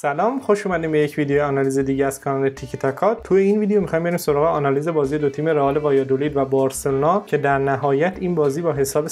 سلام، خوش اومدیم به یک ویدیو آنالیز دیگه از کانال تیکی تاکا. تو این ویدیو می‌خوایم بریم سراغ آنالیز بازی دو تیم رئال وایادولید و بارسلونا که در نهایت این بازی با حساب 3-0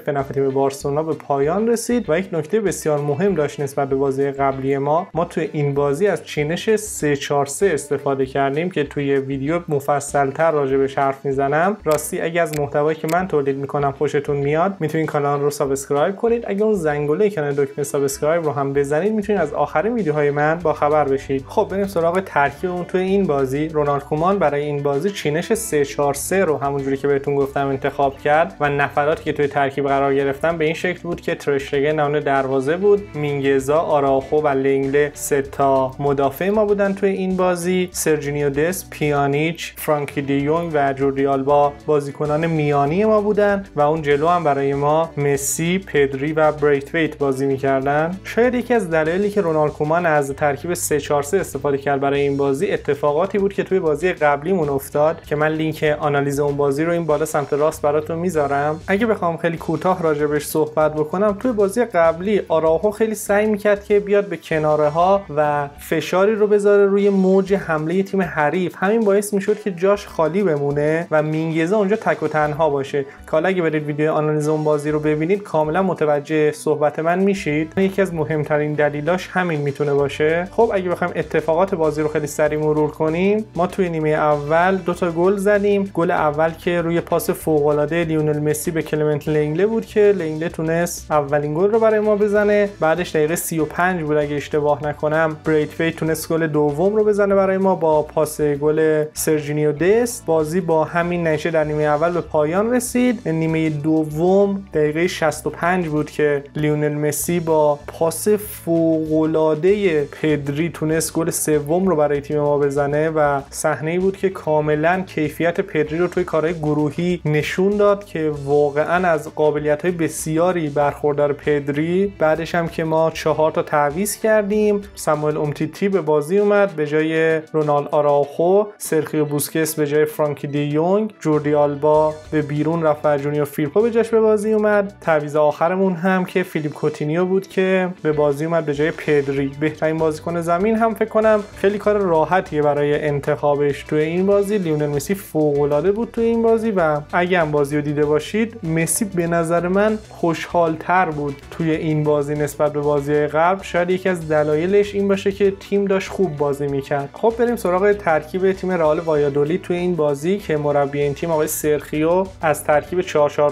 به نفع تیم بارسلونا به پایان رسید و یک نکته بسیار مهم داشت نسبت به بازی قبلی ما تو این بازی از چینش 3-4-3 استفاده کردیم که توی ویدیو مفصل‌تر راجع بهش حرف میزنم. راستی اگه از محتوایی که من تولید میکنم خوشتون میاد میتونید کانال رو سابسکرایب کنید. اگه اون زنگوله کنار دکمه سابسکرایب رو هم بزنید میتونید از آخرین ویدیوهای من با خبر بشید. خب بریم سراغ ترکیب اون توی این بازی. رونالد کومان برای این بازی چینش 3-4-3 رو همونجوری که بهتون گفتم انتخاب کرد و نفراتی که توی ترکیب قرار گرفتن به این شکل بود که ترشتگن نمونه دروازه بود، مینگزا، آراخو و لنگله سه تا مدافع ما بودن توی این بازی. سرجینیو دست، پیانیچ، فرانکی دیونگ و جوردی آلبا بازیکنان میانی ما بودن و اون جلو هم برای ما مسی، پدری و بریتویت بازی می‌کردن. شاید یکی از دلایلی که رونالد کومان از ترکیب 3-4-3 استفاده کرد برای این بازی اتفاقاتی بود که توی بازی قبلیمون افتاد که من لینک آنالیز اون بازی رو این بالا سمت راست براتون میذارم. اگه بخوام خیلی کوتاه راجبش صحبت بکنم، توی بازی قبلی آراخو خیلی سعی میکرد که بیاد به کناره ها و فشاری رو بذاره روی موج حمله تیم حریف. همین باعث میشد که جاش خالی بمونه و مینگزا اونجا تک و تنها باشه. حالا اگه برید ویدیو آنالیز اون بازی رو ببینید کاملا متوجه صحبت من میشید. یکی از مهمترین دلیلاش همین میتونه باشه. خب اگه بخوایم اتفاقات بازی رو خیلی سریع مرور کنیم، ما توی نیمه اول 2 تا گل زدیم. گل اول که روی پاس فوق‌العاده لیونل مسی به کلمنت لنگله بود که لنگله تونست اولین گل رو برای ما بزنه. بعدش دقیقه 35 بود اگه اشتباه نکنم، بریتویت تونست گل دوم رو بزنه برای ما با پاس گل سرجینیو دست. بازی با همین نتیجه در نیمه اول به پایان رسید. نیمه دوم دقیقه 65 بود که لیونل مسی با پاس فوق‌العاده پدری تونست گل سوم رو برای تیم ما بزنه و صحنه‌ای بود که کاملا کیفیت پدری رو توی کارهای گروهی نشون داد که واقعا از قابلیت‌های بسیاری برخوردار پدری. بعدش هم که ما 4 تا تعویض کردیم، ساموئل اومتیتی به بازی اومد به جای رونالد آراخو، سرخیو بوسکس به جای فرانکی دیونگ، جوردی آلبا به بیرون رفت و جونیور فیرپو به جاش به بازی اومد. تعویض آخرمون هم که فیلیپ کوتینیو بود که به بازی اومد به جای پدری. بهترین بازیکن زمین هم فکر کنم خیلی کار راحتیه برای انتخابش توی این بازی. لیونل مسی فوق‌العاده بود توی این بازی و اگه هم بازی رو دیده باشید مسی به نظر من خوشحال‌تر بود توی این بازی نسبت به بازی قبل. شاید یکی از دلایلش این باشه که تیم داشت خوب بازی میکرد. خب بریم سراغ ترکیب تیم رئال وایادولید توی این بازی که مربی این تیم آقای سرخیو از ترکیب 4-4-2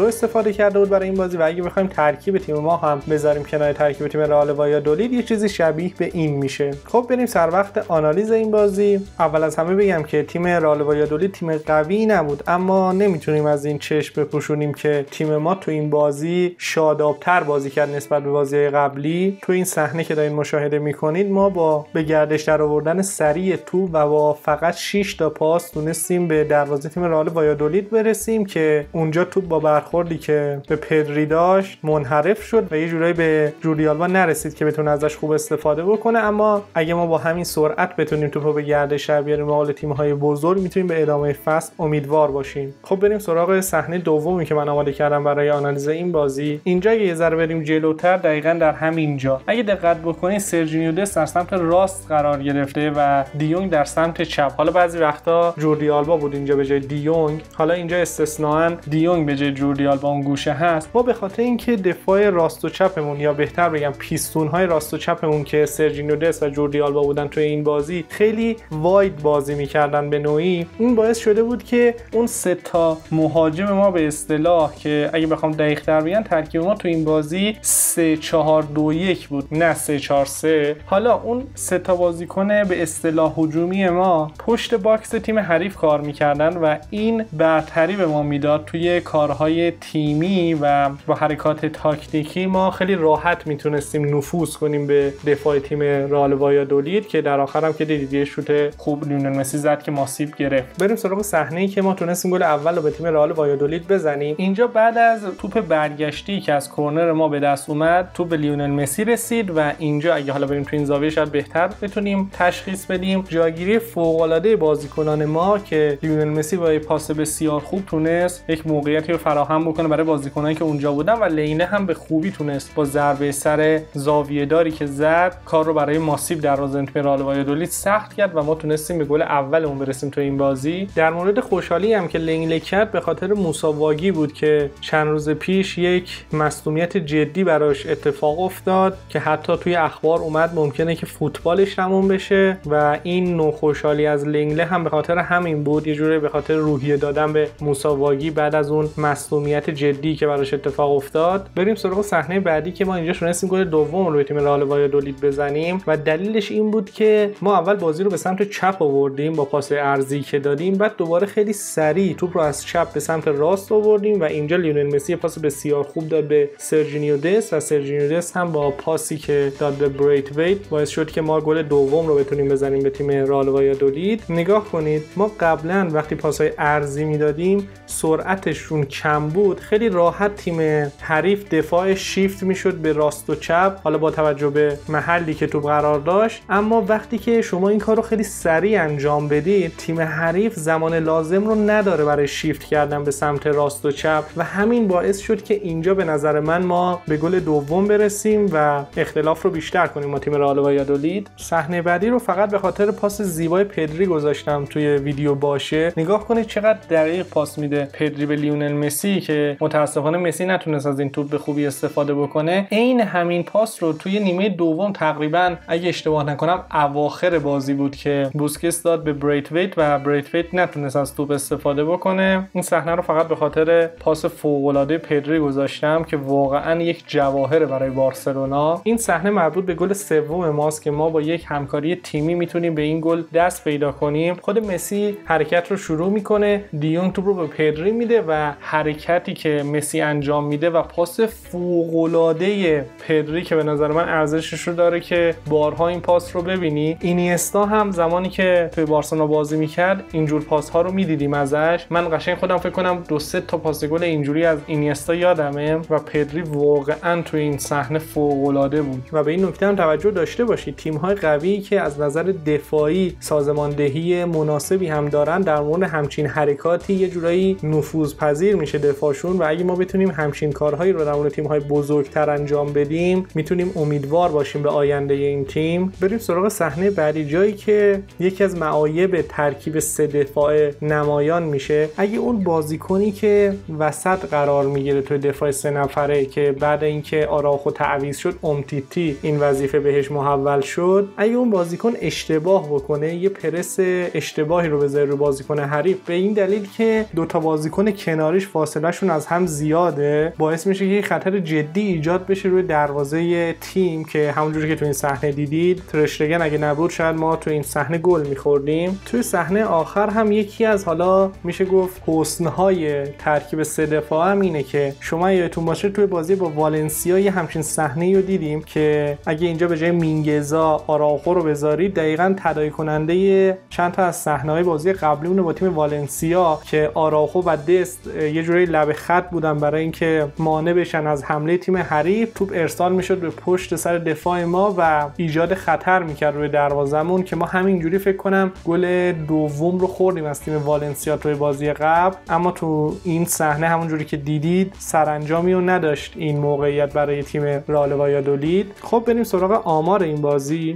استفاده کرده بود برای این بازی و اگه بخوایم ترکیب تیم ما هم بذاریم کنار ترکیب تیم رئال وایادولید یه چیزی شبیه به این میشه. خب بریم سر وقت آنالیز این بازی. اول از همه بگم که تیم رئال وایادولید تیم قوی نبود، اما نمیتونیم از این چشم بپوشونیم که تیم ما تو این بازی شادابتر بازی کرد نسبت به بازی قبلی. تو این صحنه که دارین مشاهده میکنید ما با به گردش در آوردن سریع توپ و با فقط 6 تا پاس تونستیم به دروازه تیم رئال وایادولید برسیم که اونجا توپ با برخوردی که به پدری داشت منحرف شد و یه جورایی به جوردی آلبا نرسید که بتونه ازش خوب استفاده بکنه. اما اگه ما با همین سرعت بتونیم توپو به گردش بیاریم مقابل تیم‌های بزرگ میتونیم به ادامه فصل امیدوار باشیم. خب بریم سراغ صحنه دومی که من آماده کردم برای آنالیز این بازی. اینجا یه ذره بریم جلوتر، دقیقاً در همین جا اگه دقت بکنید سرجینیو دست در سمت راست قرار گرفته و دیونگ در سمت چپ. حالا بعضی وقتا جوردی آلبا بود اینجا به جای دیونگ، حالا اینجا استثنااً دیونگ به جای جوردی آلبا اون گوشه هست. ما به خاطر اینکه دفاع راست و چپمون یا بهتر بگم پیستون‌های راست و چپمون که سرجینیو دست و جوردی آلبا بودن توی این بازی خیلی واید بازی می‌کردن به نوعی. این باعث شده بود که اون سه تا مهاجم ما به اصطلاح که اگه بخوام دقیق‌تر بگم ترکیب ما تو این بازی 3-4-2-1 بود نه 3-4-3. حالا اون سه تا بازیکن به اصطلاح هجومی ما پشت باکس تیم حریف کار می‌کردن و این برتری به ما میداد توی کارهای تیمی و با حرکات تاکتیکی ما خیلی راحت میتونستیم نفوذ کنیم به دفاع تیم رئال وایادولید که در آخر هم که دیدید یه شوت خوب لیونل مسی زد که ماسیب گرفت. بریم سراغ صحنه‌ای که ما تونستیم گل اول رو به تیم رئال وایادولید بزنیم. اینجا بعد از توپ برگشتی که از کرنر ما به دست اومد توپ به لیونل مسی رسید و اینجا اگه حالا بریم تو این زاویه شاید بهتر بتونیم تشخیص بدیم جاگیری فوق‌العاده بازیکنان ما که لیونل مسی با پاس بسیار خوب تونست یک موقعیتی رو فراهم بکنه برای بازیکنانی که اونجا بودن و لینه هم به خوبی تونست با ضربه سر زاویه‌داری که زد کار رو برای ماسیو دروازه‌بان تیم رئال والادولید سخت کرد و ما تونستیم به گل اولمون برسیم تو این بازی. در مورد خوشحالی هم که لنگله کرد به خاطر موسی واگی بود که چند روز پیش یک مصدومیت جدی براش اتفاق افتاد که حتی توی اخبار اومد ممکنه که فوتبالش تموم بشه و این نوع خوشحالی از لنگله هم به خاطر همین بود، یه جوری به خاطر روحیه دادن به موسی واگی بعد از اون مصدومیت جدی که براش اتفاق افتاد. بریم سراغ صحنه بعدی که ما اینجا تونستیم گل دوم رو به تیم رئال والادولید بزنیم و دلیلش این بود که ما اول بازی رو به سمت چپ آوردیم با پاس ارضی که دادیم، بعد دوباره خیلی سریع توپ رو از چپ به سمت راست آوردیم و اینجا لیونل مسی پاس بسیار خوب داد به سرجینیو دست و سرجینیو دست هم با پاسی که داد به بریتویت باعث شد که ما گل دوم رو بتونیم بزنیم به تیم رئال والادولید. نگاه کنید ما قبلا وقتی پاس‌های ارضی میدادیم سرعتشون کم بود، خیلی راحت تیم حریف دفاع شیفت میشد به راست و چپ، حالا با توجه به محلی که توپ قرار داشت. اما وقتی که شما این کارو خیلی سریع انجام بدید تیم حریف زمان لازم رو نداره برای شیفت کردن به سمت راست و چپ و همین باعث شد که اینجا به نظر من ما به گل دوم برسیم و اختلاف رو بیشتر کنیم با تیم رئال والادولید. صحنه بعدی رو فقط به خاطر پاس زیبای پدری گذاشتم توی ویدیو باشه. نگاه کنید چقدر دقیق پاس میده پدری به لیونل مسی که متاسفانه مسی نتونست از این توپ به خوبی استفاده بکنه. عین همین پاس رو توی نیمه دوم تقریبا اگه اشتباه نکنم اواخر بازی بود که بوسکتس داد به بریتویت و بریتویت نتونست از توپ استفاده بکنه. این صحنه رو فقط به خاطر پاس فوق‌العاده پدری گذاشتم که واقعا یک جواهر برای بارسلونا. این صحنه مربوط به گل سوم ماست که ما با یک همکاری تیمی میتونیم به این گل دست پیدا کنیم. خود مسی حرکت رو شروع میکنه، دیونگ توپ رو به پدری میده و حرکتی که مسی انجام میده و پاس فوق‌العاده پدری که به نظر من ارزشش رو داره که بارها این پاس رو ببینی. اینیستا هم زمانی که توی بارسلونا بازی میکرد اینجور پاس ها رو میدیدیم ازش. من قشنگ خودم فکر کنم 2-3 تا پاس گل اینجوری از اینیستا یادمه و پدری واقعا توی این صحنه فوق‌العاده بود. و به این نکته هم توجه داشته باشید تیم های قوی که از نظر دفاعی سازماندهی مناسبی هم دارن در مورد همچین حرکاتی یه جورایی نفوذپذیر میشه دفاعشون و اگه ما بتونیم همچین کارهایی رو در مورد تیم های بزرگتر انجام بدیم میتونیم امیدوار باشیم به آینده این تیم. بریم سراغ صحنه بعدی، جایی که یکی از معایب ترکیب سه دفاع نمایان میشه. اگه اون بازیکنی که وسط قرار میگیره توی دفاع سه نفره که بعد اینکه آراخو تعویض شد امتیتی این وظیفه بهش محول شد، اگه اون بازیکن اشتباه بکنه یه پرس اشتباهی رو بذاره رو بازیکن حریف به این دلیل که دوتا بازیکن کناریش فاصله شون از هم زیاده باعث میشه که خطر جدی ایجاد بشه روی دروازه تیم که همونجوری که تو این صحنه دیدید ترشتگن اگه نبود شاید ما تو این صحنه گل می‌خوردیم. توی صحنه آخر هم یکی از حالا میشه گفت حسن‌های ترکیب سه دفاع هم اینه که شما یادتون باشه توی بازی با والنسیا یه همچین صحنه‌ای رو دیدیم که اگه اینجا به جای مینگزا آراخو رو بذارید دقیقاً تداعی کننده چند تا از صحنه‌های بازی قبلیمون با تیم والنسیا که آراخو و دست یه جوری لب خط بودن برای اینکه مانع بشن از حمله تیم حریف. توپ ارسال میشد به پشت سر دفاع ما و ایجاد خطر میکرد روی دروازمون که ما همینجوری فکر کنم گل دوم رو خوردیم از تیم والنسیا توی بازی قبل. اما تو این صحنه همونجوری که دیدید سرانجامی رو نداشت این موقعیت برای تیم رئال والادولید. خب بریم سراغ آمار این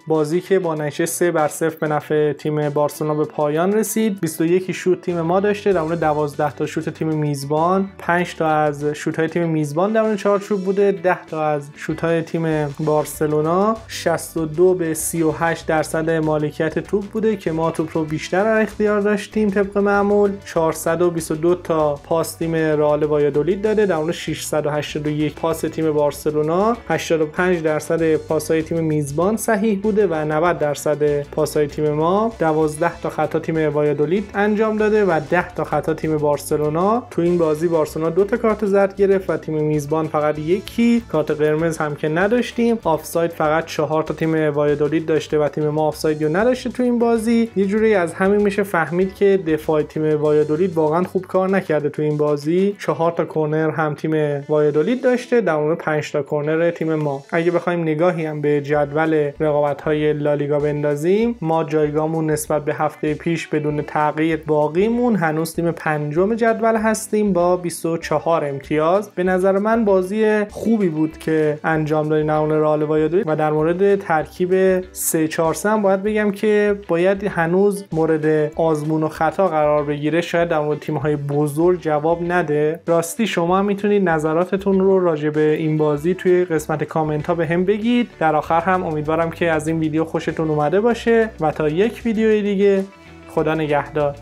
بازی که با نتیجه 3-0 به نفع تیم بارسلونا به پایان رسید. 21 شوت تیم ما داشته در مورد 12 تا شوت تیم میزبان، 5 تا از شوت‌های تیم میزبان در مورد چارچوب بوده، 10 تا از شوت‌های تیم بارسلونا. 62-38% مالکیت توپ بوده که ما توپ رو بیشتر در اختیار داشتیم طبق معمول. 422 تا پاس تیم رئال والادولید داده در مورد 681 پاس تیم بارسلونا. 85% پاس‌های تیم میزبان صحیح بوده و 90% پاس‌های تیم ما. 12 تا خطا تیم والادولید انجام داده و 10 تا خطا تیم بارسلونا. تو این بازی بارسلونا 2 تا کارت زرد گرفت و تیم میزبان فقط یکی. کارت قرمز هم که نداشتیم. آفساید فقط 4 تا تیم والادولید داشته و تیم ما آفسایدی رو نداشته تو این بازی. یه جوری از همین میشه فهمید که دفاع تیم والادولید واقعا خوب کار نکرده تو این بازی. 4 تا کورنر هم تیم والادولید داشته در مورد 5 تا کورنر تیم ما. اگه بخوایم نگاهی هم به جدول رقابت‌های لالیگا بندازیم ما جایگاهمون نسبت به هفته پیش بدون تغییر باقیمون، هنوز تیم پنجم جدول هستیم با 24 امتیاز. به نظر من بازی خوبی بود که انجام دادیم نمونه رئال والادولید و در مورد مورد ترکیب 3-4-3 هم باید بگم که باید هنوز مورد آزمون و خطا قرار بگیره، شاید در مورد تیم‌های بزرگ جواب نده. راستی شما هم میتونید نظراتتون رو راجع به این بازی توی قسمت کامنت ها به هم بگید. در آخر هم امیدوارم که از این ویدیو خوشتون اومده باشه و تا یک ویدیو دیگه خدا نگهدار.